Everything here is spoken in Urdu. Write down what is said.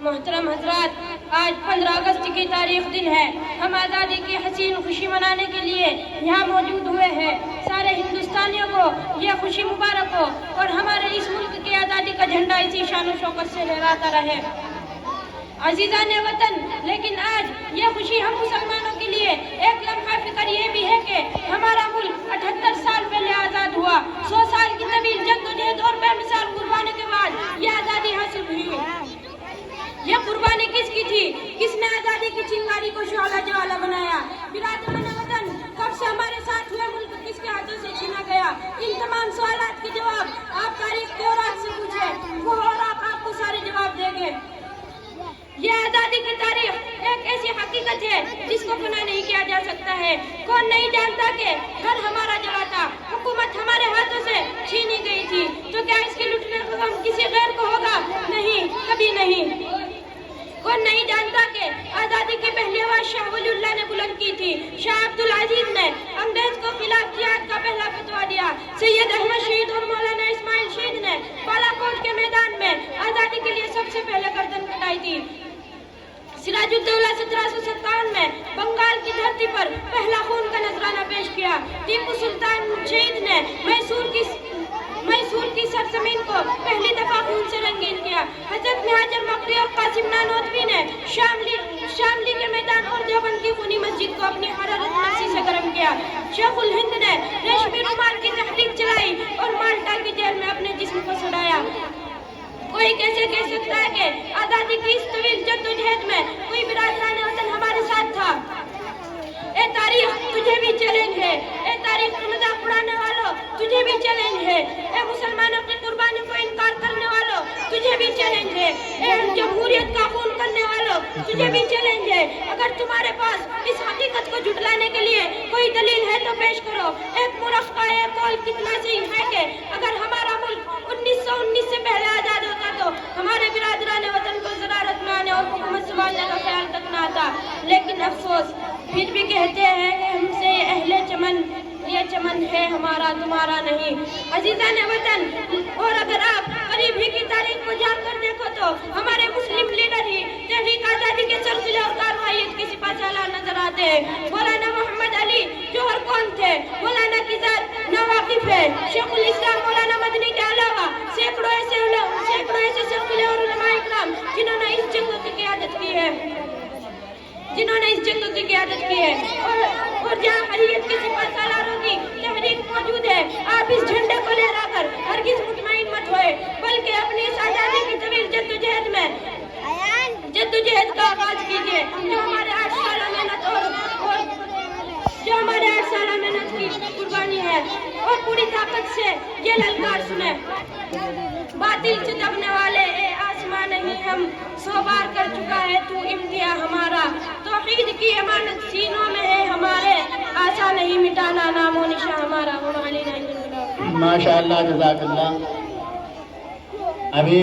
محترم حضرات، آج 15 اگست کی تاریخ دن ہے۔ ہم آزادی کی حسین خوشی منانے کے لیے یہاں موجود ہوئے ہیں۔ سارے ہندوستانیوں کو یہ خوشی مبارک ہو اور ہمارے اس ملک کی آزادی کا جھنڈا اسی شان و شوکت سے لہراتا رہے۔ عزیزان وطن، لیکن آج یہ خوشی ہم مسلمانوں کے لیے ایک لمحہ فکر یہ بھی ہے کہ ہمارا ملک 78 سال پہلے آزاد ہوا۔ 100 سال کی طویل جدوجہد اور بے مثال قربانی کے بعد یہ آزادی حاصل ہوئی۔ یہ قربانی کس کی تھی؟ کس نے آزادی کی چنگاری کو شعلہ جوالا بنایا؟ برادران وطن، کب سے ہمارے ساتھ ہوئے ملک کس کے ہاتھوں سے چھینا گیا؟ ان تمام سوالات کے جواب آپ تاریخ کے اوراق سے پوچھیں، وہ اوراق آپ کو سارے جواب دیں گے۔ یہ آزادی کی تاریخ ایک ایسی حقیقت ہے جس کو فنا نہیں کیا جا سکتا ہے۔ کون نہیں جانتا کہ گھر ہمارا جلا تھا، حکومت ہمارے ہاتھوں سے چھینی گئی تھی، تو کیا اس کے لٹنے کا غم کسی غیر کو ہوگا؟ نہیں، کبھی نہیں۔ کون نہیں جانتا کہ آزادی کی پہلی آواز شاہ ولی اللہ نے بلند کی تھی؟ شاہ عبدالعزیز نے انگریز کو خلاف جہاد کا پہلا فتویٰ دیا۔ سید احمد شہید اور مولانا اسماعیل شہید نے بالا کوٹ کے میدان میں آزادی کے لیے سب سے پہلے گردن کٹائی تھی۔ سراج الدولہ 1757 میں بنگال کی دھرتی پر پہلا خون کا نذرانہ پیش کیا۔ ٹیپو سلطان شہید نے میسور کی سرزمین کو پہلی دفعہ خون سے رنگین کیا۔ حضرت مہاجر مکری اور قاسم نانوتوی نے شاملی کے میدان اور دیوبند کی خونی مسجد کو اپنی حرارت نفسی سے گرم کیا۔ شیخ الہند نے ریشمی رومال کی تحریک چلائی اور مالٹا کی جیل میں اپنے جسم کو سڑایا۔ کوئی کیسے کہہ سکتا ہے کہ آزادی کی اس طویل جدوجہد میں کوئی برادران وطن ہمارے ساتھ تھا؟ اے تاریخ، تجھے بھی چیلنج ہے۔ اے تاریخ کا مذاق اڑانے والوں، تجھے بھی چیلنج ہے۔ اے مسلمانوں کی قربانی کو انکار کرنے والوں، تجھے بھی چیلنج ہے۔ اے جمہوریت کا خون کرنے والوں، تجھے بھی چیلنج ہے۔ اگر تمہارے پاس اس حقیقت کو جھٹلانے کے لیے کوئی دلیل ہے تو پیش کرو۔ ایک مورخ کا یہ قول کتنا صحیح ہے کہ اگر ہمارا ملک 1919 سے پہلے آزاد ہوتا تو ہمارے برادران وطن کو زرارت میں آنے اور حکومت سنبھالنے کا خیال تک نہ آتا۔ لیکن افسوس، پھر بھی کہتے ہیں کہ ہم سے اہل چمن، یہ چمن ہے ہمارا تمہارا نہیں۔ عزیزان وطن، اور اگر آپ قریب ہی کی تاریخ کو جان کر دیکھو تو ہمارے مسلم لیڈر ہی تحریک آزادی کے سلسلے اور کارروائیت کے سپاہ سالار نظر آتے ہیں۔ مولانا محمد علی جوہر کون تھے؟ مولانا کی ذات ناواقف ہے۔ شیخ الاسلام مولانا مدنی کے علاوہ سینکڑوں ایسے سلسلے اور علماء اکرام جنہوں نے اس جنگ کی قیادت کی ہے، اور جہاں حریت کے سپاہ سالاروں کی تحریک موجود ہے، آپ اس جھنڈے کو لہرا کر ہرگز مطمئن مت ہوئے، بلکہ اپنی اس آزادی کی طویل جدوجہد کا آغاز کیجیے، جو ہمارے 8 سالہ محنت کی قربانی ہے، اور پوری طاقت سے یہ للکار سنیں۔ باطل سے دبنے والے اے آسمان نہیں، ہم 100 بار کر چکا ہے تو امتیاز ہمارا۔ توحید کی امانت سینوں میں ہے ہمارے، آسا نہیں مٹانا نام و نشاں ہمارا۔ ماشاءاللہ، جزاک اللہ۔ ابھی